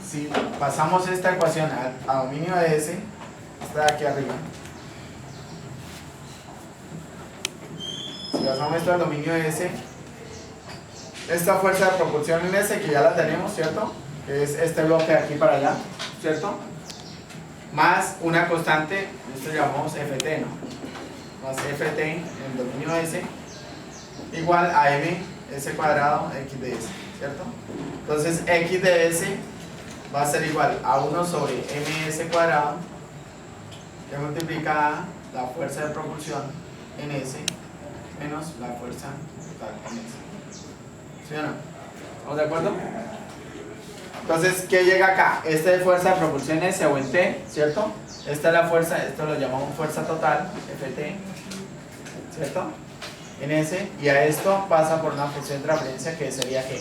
si pasamos esta ecuación a dominio de S, está aquí arriba. Si pasamos esto al dominio de S, esta fuerza de propulsión en S, que ya la tenemos, ¿cierto? Que es este bloque de aquí para allá, ¿cierto? Más una constante, esto llamamos Ft, ¿no? Más Ft en el dominio S, igual a ms cuadrado x de S, ¿cierto? Entonces x de S va a ser igual a 1 sobre ms cuadrado, que multiplica la fuerza de propulsión en S menos la fuerza total en S. ¿Sí o no? ¿Estamos de acuerdo? Entonces, ¿qué llega acá? Esta es fuerza de propulsión en S o en T, ¿cierto? Esta es la fuerza, esto lo llamamos fuerza total, Ft, ¿cierto? En S, y a esto pasa por una función de transferencia que sería ¿qué?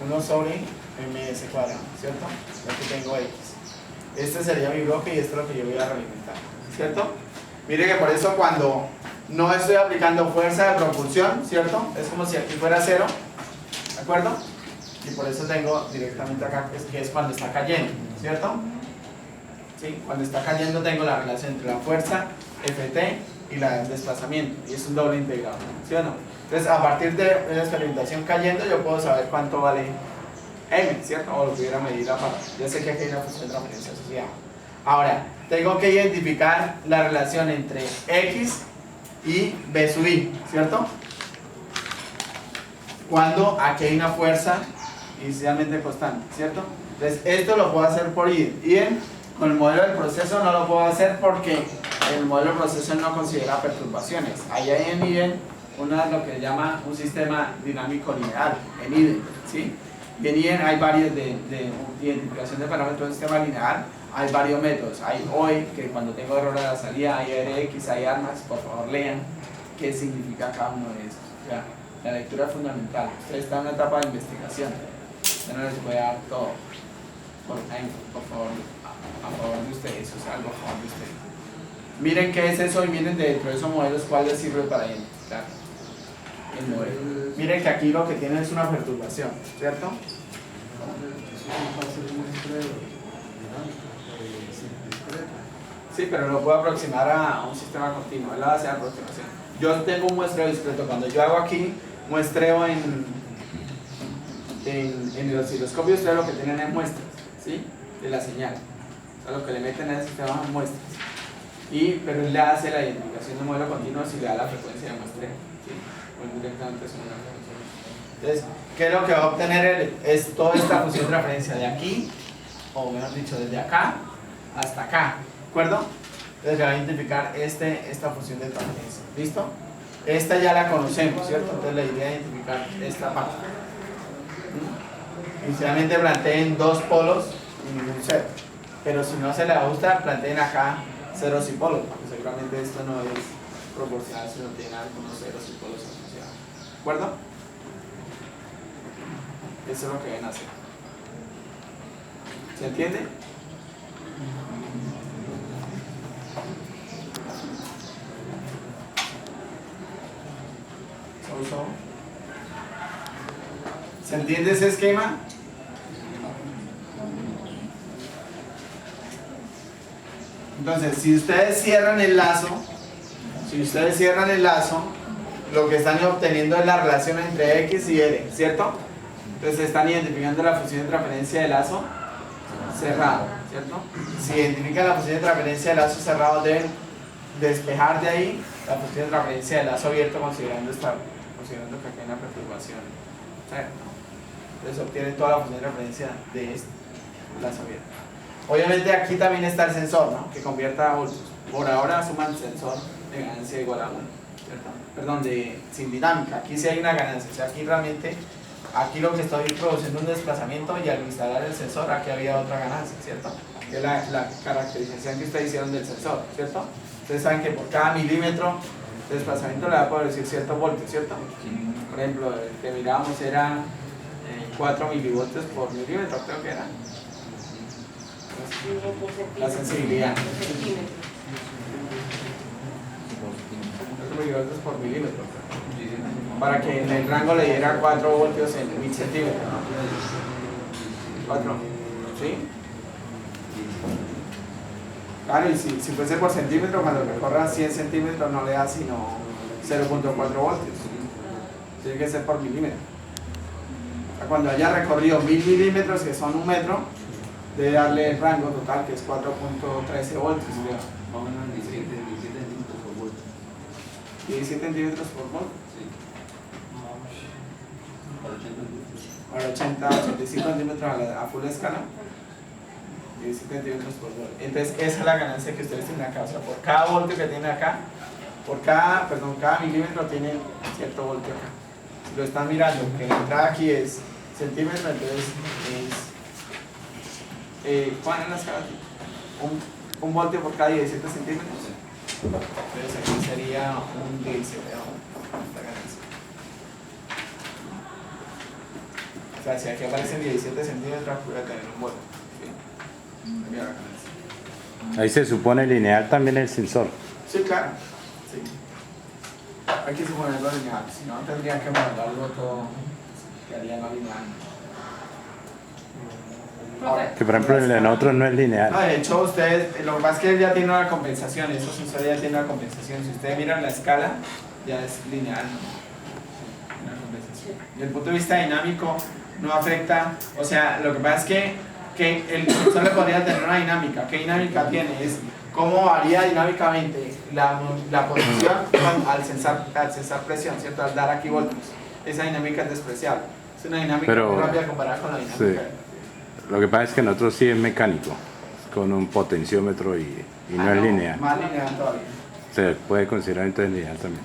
1 sobre ms cuadrado, ¿cierto? Aquí tengo x. Este sería mi bloque y esto es lo que yo voy a realimentar, ¿cierto? Mire que por eso cuando no estoy aplicando fuerza de propulsión, ¿cierto? Es como si aquí fuera 0, ¿de acuerdo? Y por eso tengo directamente acá, que es cuando está cayendo, ¿cierto? ¿Sí? Cuando está cayendo tengo la relación entre la fuerza, Ft, y el desplazamiento, y es un doble integral, ¿sí o no? Entonces, a partir de la experimentación cayendo, yo puedo saber cuánto vale m, ¿cierto? O lo pudiera medir aparte. Ya sé que aquí hay una función de transferencia asociada. Ahora, tengo que identificar la relación entre x y b sub i, ¿cierto? Cuando aquí hay una fuerza inicialmente constante, ¿cierto? Entonces, esto lo puedo hacer por IDE. Con el modelo del proceso no lo puedo hacer porque el modelo del proceso no considera perturbaciones. Ahí hay en IDE lo que se llama un sistema dinámico lineal, en IDE, ¿sí? Y en IDE hay varios de identificación de parámetros de sistema lineal, hay varios métodos. Hay hoy, que cuando tengo error a la salida, hay RX, hay ARMAX, por favor lean qué significa cada uno de esos. Ya, la lectura es fundamental. Ustedes están en una etapa de investigación. Yo no les voy a dar todo. Por favor, a favor de ustedes, o sea, algo a favor de ustedes. Miren qué es eso y miren dentro de esos modelos cuál les sirve para identificar el modelo. Miren que aquí lo que tienen es una perturbación, ¿cierto? Sí, pero lo puedo aproximar a un sistema continuo, es la base de aproximación. Yo tengo un muestreo discreto, cuando yo hago aquí muestreo en el osciloscopio, ustedes lo que tienen es muestras, ¿sí? De la señal. O sea, lo que le meten en el sistema son muestras. Pero él le hace la identificación de modelo continuo si le da la frecuencia de muestreo, ¿sí? O directamente sobre una frecuencia. Entonces, ¿qué es lo que va a obtener él? Es toda esta función de referencia de aquí, o mejor dicho, desde acá hasta acá, ¿de acuerdo? Entonces va a identificar esta función de transferencia, ¿listo? Esta ya la conocemos, ¿cierto? Entonces la idea es identificar esta parte. Inicialmente planteen dos polos y ningún cero, pero si no se le gusta, planteen acá ceros y polos, porque seguramente esto no es proporcional si no tiene algunos ceros y polos asociados, ¿de acuerdo? Eso es lo que deben hacer. ¿Se entiende? ¿Se entiende ese esquema? Entonces, si ustedes cierran el lazo, lo que están obteniendo es la relación entre X y L, ¿cierto? Entonces están identificando la función de transferencia de lazo cerrado, ¿cierto? Si identifican la función de transferencia de lazo cerrado, deben despejar de ahí la función de transferencia de lazo abierto considerando que aquí hay una perturbación, ¿cierto? Entonces obtienen toda la función de referencia de este lazo abierto. Obviamente aquí también está el sensor, ¿no? Que convierta a voltios. Por ahora asuman el sensor de ganancia igual a 1, ¿cierto? Perdón, sin dinámica. Aquí sí hay una ganancia. O sea, aquí realmente, aquí lo que estoy produciendo un desplazamiento y al instalar el sensor, aquí había otra ganancia, ¿cierto? Que es la caracterización que ustedes hicieron del sensor, ¿cierto? Ustedes saben que por cada milímetro de desplazamiento le va a producir ciertos voltios, ¿cierto? Por ejemplo, el que mirábamos era 4 milivoltios por milímetro, creo que era. La sensibilidad. 4 milivoltios por milímetro. para que en el rango le diera 4 voltios en 1000 centímetros. 4, ¿sí? Claro, y si fuese por centímetro, cuando recorra 100 centímetros no le da sino 0.4 voltios. Tiene que ser por milímetro. Cuando haya recorrido 1000 milímetros, que son 1 metro, debe darle el rango total, que es 4.13 voltios. 17 centímetros por volt. Para 85 centímetros a full escala. 17 centímetros por volt. Entonces, esa es la ganancia que ustedes tienen acá. O sea, por cada voltio que tienen acá, cada milímetro tiene cierto voltio acá. Si lo están mirando, que la entrada aquí es centímetro, entonces ¿cuál es la escala aquí? Un voltio por cada 17 centímetros. Entonces aquí sería un 17, esta ganancia. O sea, si aquí aparecen 17 centímetros, voy a tener un voltio. ¿Sí? Ahí se supone lineal también el sensor. Sí, claro. Sí. Hay que suponerlo lineal, si no tendrían que modelarlo todo, quedaría no lineal. Que por ejemplo en otros no es lineal. No, de hecho ustedes, lo que pasa es que ya tiene una compensación, esos sensores ya tienen una compensación. Si ustedes miran la escala, ya es lineal, ¿no? Una compensación. Desde el punto de vista dinámico, no afecta, o sea, lo que pasa es que el sensor le podría tener una dinámica. ¿Qué dinámica tiene? Es cómo varía dinámicamente la posición al censar presión, ¿cierto? Al dar aquí voltios. Esa dinámica es despreciable. Es una dinámica muy rápida comparada con la dinámica. Sí. Lo que pasa es que en otros sí es mecánico, con un potenciómetro y no es lineal. Más lineal todavía. Se puede considerar entonces lineal también.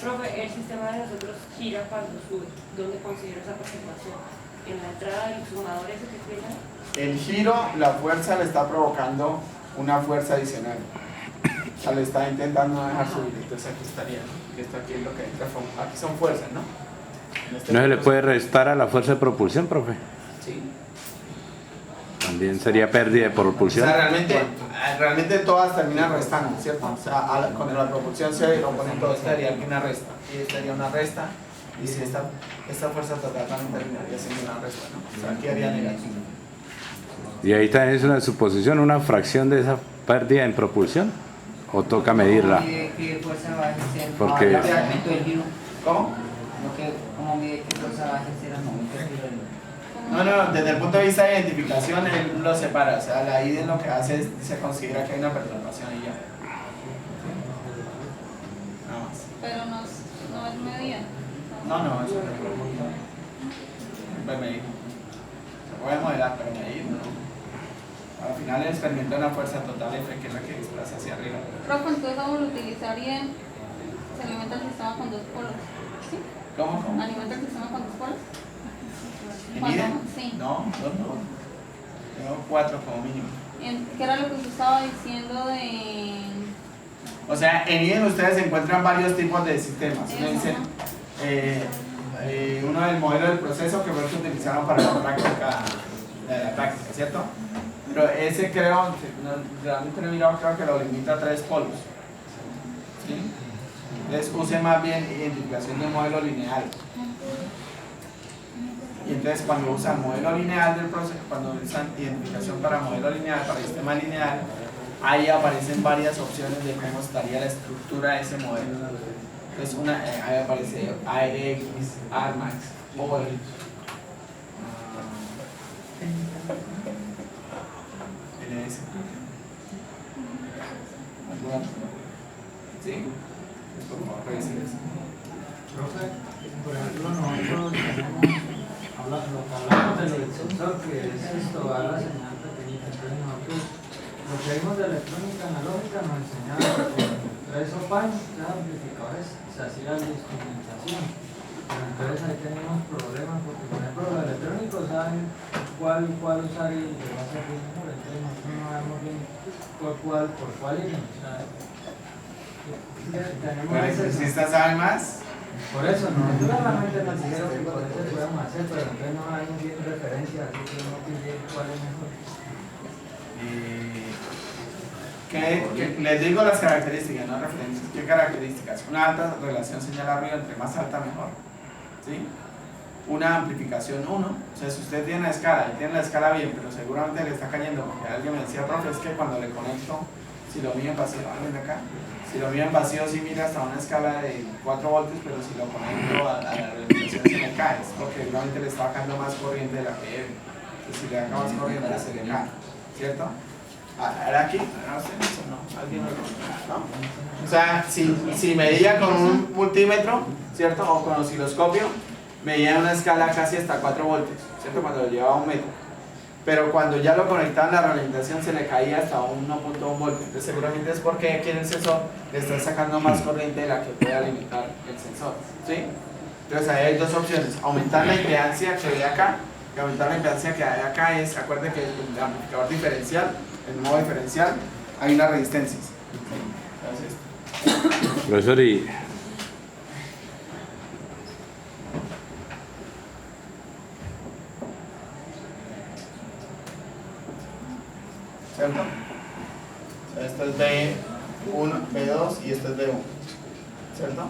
Profe, el sistema de nosotros gira cuando sube. ¿Dónde considero esa participación? ¿En la entrada del sumador ese que tiene? El giro, la fuerza le está provocando una fuerza adicional. O sea, le está intentando no dejar subir. Entonces aquí estaría, ¿no? Esto aquí es lo que entra. Aquí son fuerzas, ¿no? ¿No se le puede restar a la fuerza de propulsión, profe? Sí. También sería pérdida de propulsión. O sea, realmente todas terminan restando, ¿cierto? O sea, con la propulsión se componen todo, estaría aquí una resta, y estaría una resta, y si esta fuerza total también terminaría siendo una resta, ¿no? O sea, aquí haría negativo. Y ahí también es una suposición, una fracción de esa pérdida en propulsión, o toca medirla. ¿Qué fuerza va a ejercer? Porque al momento del giro? ¿Cómo? ¿Cómo mide qué fuerza va a ejercer al momento del giro? No, desde el punto de vista de identificación él lo separa, o sea, la ID lo que hace es, se considera que hay una perturbación y ya. Nada más. Pero no es medida. No, eso no es medida. Se puede medir. Se puede modelar, pero medir no. Al final el experimento de una fuerza total F, que es la que desplaza hacia arriba. Profe, entonces vamos a utilizar bien. Se alimenta el sistema con dos polos. ¿Sí? ¿Cómo? ¿Alimenta el sistema con dos polos? ¿Mide? Sí. No, dos no. Tengo 4 como mínimo. ¿Qué era lo que usted estaba diciendo de...? O sea, en IDEN ustedes encuentran varios tipos de sistemas. Uno dice, uno del modelo del proceso que fue el que utilizaron para la práctica, ¿cierto? Pero ese creo, realmente no he mirado, creo que lo limita a 3 polos. ¿Sí? Entonces use más bien identificación de modelo lineal. Y entonces cuando usan modelo lineal del proceso, cuando usan identificación para modelo lineal, para sistema lineal, ahí aparecen varias opciones de cómo estaría la estructura de ese modelo. Entonces ahí aparece AX, Armax, OL. LS. ¿Sí? Por favor, revisen eso. Profe, por ejemplo, nosotros tenemos, lo que hablamos del sensor, que es esto, da la señal pequeñita. Entonces nosotros, lo que vimos de electrónica analógica nos enseñaba que con 3 opanos, 3 amplificadores, se hacía la instrumentación. Pero entonces ahí tenemos problemas, porque por ejemplo los electrónicos saben cuál usar y le va a servir mejor. Entonces nosotros no sabemos bien por cuál irnos. O sea, ¿El electricista sabe más? por eso, nosotros realmente nos dijeron que por eso podemos hacer, pero entonces no hay bien referencia, así que no pide cuál es mejor. Les digo las características, no referencias. ¿Qué características? Una alta relación señal-ruido, entre más alta mejor. ¿Sí? Una amplificación 1. O sea, si usted tiene la escala y tiene la escala bien, pero seguramente le está cayendo, porque alguien me decía, profe, es que cuando le conecto, si lo mío en vacío, alguien de acá, si lo mío en vacío sí mira hasta una escala de 4 voltios, pero si lo conecto a la regulación se me cae, es porque realmente le está bajando más corriente de la que debe. Entonces, si le baja más corriente se le cae, ¿cierto? ¿Era aquí? No sé, no, alguien me lo contó, ¿no? O sea, si medía con un multímetro, ¿cierto? O con osciloscopio, medía una escala casi hasta 4 voltios, ¿cierto? Cuando lo llevaba a 1 metro. Pero cuando ya lo conectaba en la realimentación se le caía hasta 1.1 voltios. Entonces seguramente es porque aquí en el sensor le está sacando más corriente de la que puede alimentar el sensor, ¿sí? Entonces ahí hay dos opciones: aumentar la impedancia que ve acá, y aumentar la impedancia que hay acá es, acuérdense que el amplificador diferencial, el modo diferencial, hay unas resistencias. Entonces, Profesor, y ¿cierto? O sea, esto es B1, B2 y esto es B1, ¿cierto?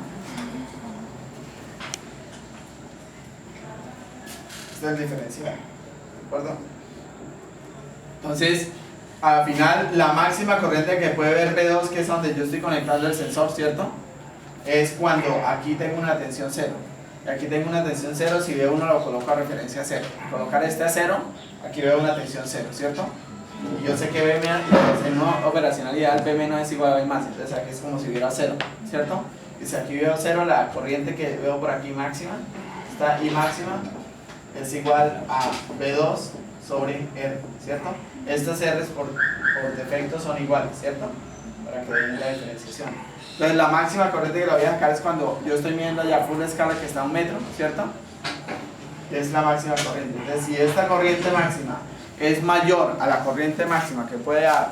Este es el diferencial, ¿de acuerdo? Entonces, al final, la máxima corriente que puede ver B2, que es donde yo estoy conectando el sensor, ¿cierto? Es cuando aquí tengo una tensión 0. Y aquí tengo una tensión 0, si B1 lo coloco a referencia a 0. Colocar este a 0, aquí veo una tensión 0, ¿cierto? Y yo sé que B en una operacionalidad B menos es igual a B más, entonces aquí es como si hubiera 0, ¿cierto? Y si aquí veo 0, la corriente que veo por aquí máxima, esta I máxima, es igual a B2 sobre R, ¿cierto? Estas R's por defecto son iguales, ¿cierto? Para que vean la diferenciación. Entonces la máxima corriente que la voy a sacar es cuando yo estoy midiendo ya full escala que está a 1 metro, ¿cierto? Es la máxima corriente. Entonces si esta corriente máxima es mayor a la corriente máxima que puede dar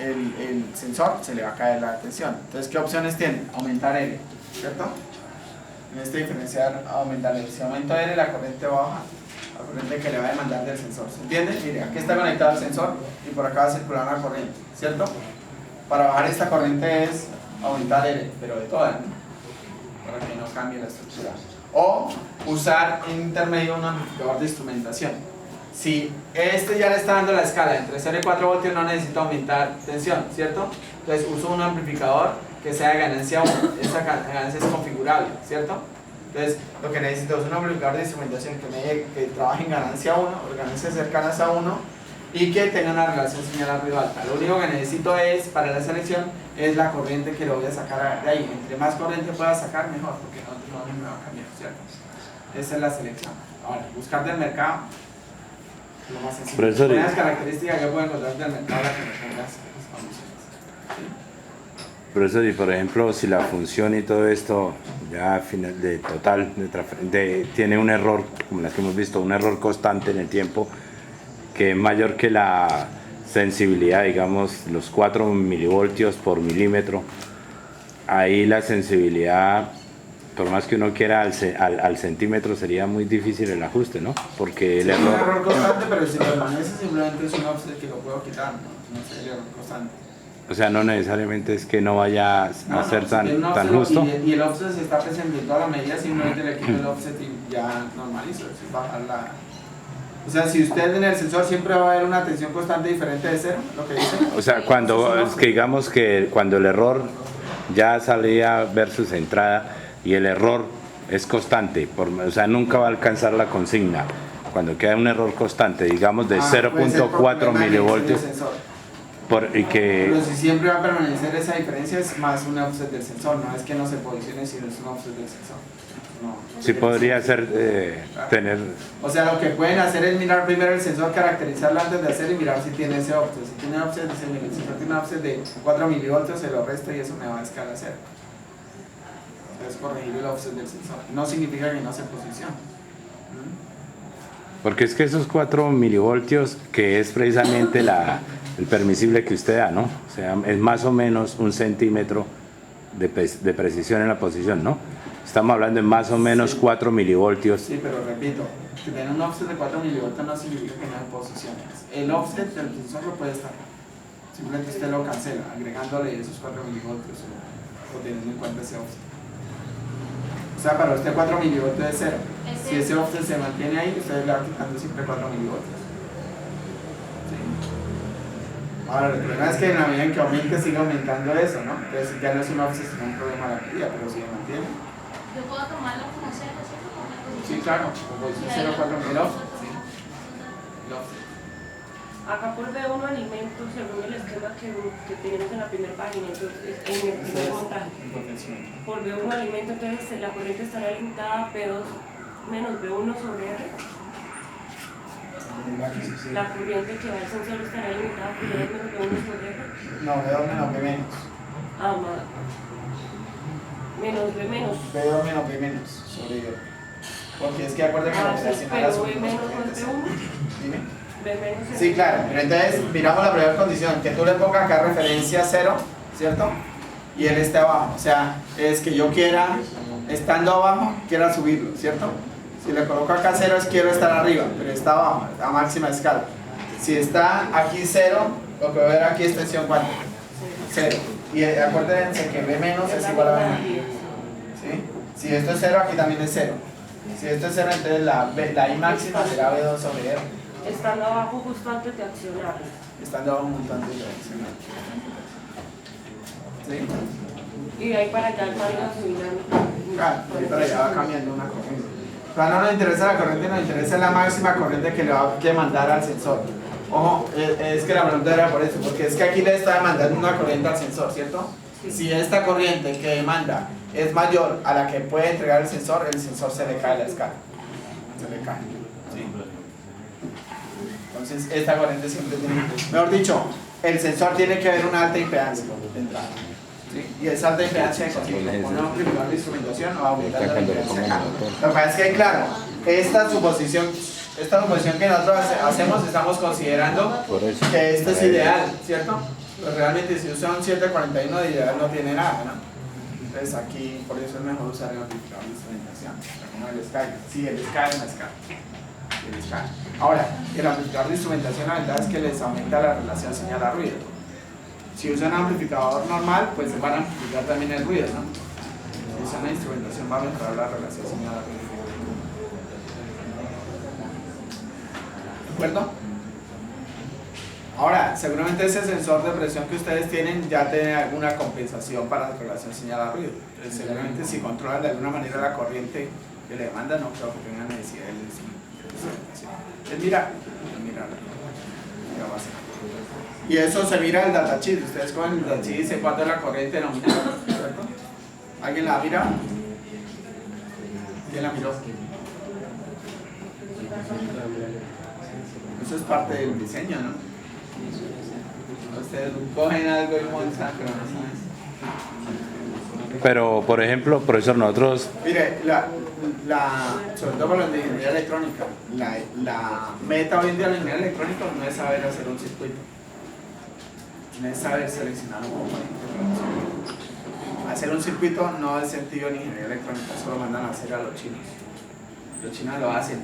el sensor, se le va a caer la tensión. Entonces, ¿qué opciones tiene? Aumentar L, ¿cierto? En este diferencial, aumentar L. Si aumento L, la corriente va a bajar, la corriente que le va a demandar del sensor. ¿Se entiende? Mire, aquí está conectado el sensor y por acá va a circular una corriente, ¿cierto? Para bajar esta corriente es aumentar L, pero de toda, ¿no? Para que no cambie la estructura. O usar en intermedio un amplificador de instrumentación. Si este ya le está dando la escala entre 0 y 4 voltios, no necesito aumentar tensión, ¿cierto? Entonces uso un amplificador que sea de ganancia 1, esa ganancia es configurable, ¿cierto? Entonces lo que necesito es un amplificador de instrumentación que trabaje en ganancia 1, o ganancias cercanas a 1, y que tenga una relación señal-ruido alta. Lo único que necesito es, para la selección, es la corriente que lo voy a sacar de ahí. Entre más corriente pueda sacar, mejor, porque no me va a cambiar, ¿cierto? Esa es la selección. Ahora, buscar del mercado. Lo más sencillo. Profesor, con las características que yo puedo encontrar del mercado que me pongas las condiciones. ¿Sí? Profesor, y por ejemplo, si la función y todo esto ya final de total tiene un error, como las que hemos visto, un error constante en el tiempo que es mayor que la sensibilidad, digamos los 4 milivoltios por milímetro, ahí la sensibilidad, por más que uno quiera al centímetro, sería muy difícil el ajuste, ¿no? Porque el sí, error... es un error constante, pero si permanece simplemente es un offset que lo puedo quitar, no es el error constante. O sea, no necesariamente es que no vaya a ser si tiene un tan offset, justo. Y el offset se está presente en toda la medida, simplemente le quito el offset y ya normalizo, es bajar la... O sea, si usted en el sensor siempre va a haber una tensión constante diferente de 0, lo que dice. O sea, es que digamos que cuando el error ya salía versus entrada y el error es constante, o sea, nunca va a alcanzar la consigna. Cuando queda un error constante, digamos de 0.4 milivoltios, pero si siempre va a permanecer esa diferencia, es más un offset del sensor, no es que no se posicione, sino es un offset del sensor. No, sí podría ser tener... O sea, lo que pueden hacer es mirar primero el sensor, caracterizarlo antes de hacer y mirar si tiene ese offset. Si tiene offset, dice, mire, el sensor tiene un offset de 4 milivoltios, se lo resto y eso me va a escalar a 0. Entonces corregir el offset del sensor. No significa que no se posicione. Porque es que esos 4 milivoltios, que es precisamente el permisible que usted da, ¿no? O sea, es más o menos 1 centímetro de precisión en la posición, ¿no? Estamos hablando de más o menos 4 milivoltios. Sí, pero repito, que tener un offset de 4 milivoltios no significa que no hay posiciones. El offset del sensor lo puede estar. Simplemente usted lo cancela, agregándole esos 4 milivoltios o teniendo en cuenta ese offset. O sea, para usted 4 milivoltios es cero. Si ese offset se mantiene ahí, usted le va quitando siempre 4 milivoltios. ¿Sí? Ahora, el problema es que en la medida en que aumente, sigue aumentando eso, ¿no? Entonces ya no es un offset, sino un problema de la medida, pero si se mantiene. Yo puedo tomarlo como cero, ¿cierto? Sí, claro, como es 0,4 mil offset. Sí. El offset. Acá por B1 alimentos, según el esquema que tenemos en la primera página, entonces en el primer montaje. Por B1 alimento, entonces la corriente estará limitada a P2 menos B1 sobre R. La corriente que va al sensor estará limitada a P2 menos B1 sobre R. No, B2 menos B menos. Ah, menos B menos. B2 menos B menos sobre I. Porque es que acuerda que la operación pero B menos no es B1. Dime. B menos Sí, claro, pero entonces miramos la primera condición, que tú le pongas acá referencia 0, ¿cierto? Y él esté abajo, o sea, es que yo quiera, estando abajo, quiera subirlo, ¿cierto? Si le coloco acá 0 es quiero estar arriba, pero está abajo, a máxima escala. Si está aquí 0, lo que voy a ver aquí es tensión 4, 0. Y acuérdense que B menos es igual a B menos. ¿Sí? Si esto es 0, aquí también es 0. Si esto es 0, entonces la I máxima será B2 sobre R. Estando abajo justo antes de accionar. Estando abajo un tanto de accionar. ¿Sí? Y de ahí para allá el margen subirán. Claro, de ahí para allá va cambiando una corriente. Pero no nos interesa la corriente, nos interesa la máxima corriente que le va a mandar al sensor. Ojo, es que la pregunta era por eso, porque es que aquí le está mandando una corriente al sensor, ¿cierto? Sí. Si esta corriente que demanda es mayor a la que puede entregar el sensor se le cae la escala. Se le cae. ¿Sí? Entonces, esta corriente siempre tiene, mejor dicho, el sensor tiene que haber una alta impedancia de entrada. ¿Sí? Y esa alta impedancia se consigue con un amplificador de instrumentación o aumentando la impedancia acá. Lo que pasa es que, claro, esta suposición que nosotros hacemos, estamos considerando que esto es ideal, ¿cierto? Pero realmente si usa un 741 de ideal no tiene nada, ¿no? Entonces aquí, por eso es mejor usar el amplificador de instrumentación, como el Sky. Sí, el Sky en la escala. Ahora, el amplificador de instrumentación, la verdad es que les aumenta la relación señal a ruido. Si usan un amplificador normal, pues van a amplificar también el ruido, ¿no? Si usan una instrumentación, va a mejorar la relación señal a ruido. ¿De acuerdo? Ahora, seguramente ese sensor de presión que ustedes tienen ya tiene alguna compensación para la relación señal a ruido. Entonces, seguramente si controlan de alguna manera la corriente que le demanda, no creo que tengan necesidad de mira, y eso se mira el datasheet. Ustedes con el datasheet dicen cuánto es la corriente nominal, ¿cierto? ¿Alguien la mira? ¿Quién la miró? Eso es parte del diseño, ¿no? Ustedes cogen algo y montan, pero no saben. Pero, por ejemplo, profesor, nosotros... Mire, sobre todo con los de ingeniería electrónica, la meta hoy en día de la ingeniería electrónica no es saber hacer un circuito, no es saber seleccionar un componente. Hacer un circuito no es sentido en ingeniería electrónica, solo mandan a hacer a los chinos. Los chinos lo hacen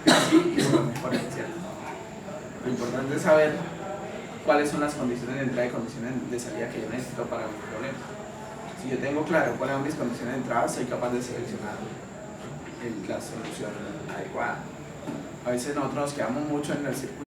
así y lo mejoran, ¿cierto? Lo importante es saber cuáles son las condiciones de entrada y condiciones de salida que yo necesito para mi problema. Si yo tengo claro cuáles son mis condiciones de entrada, soy capaz de seleccionar la solución adecuada. A veces nosotros nos quedamos mucho en el circuito.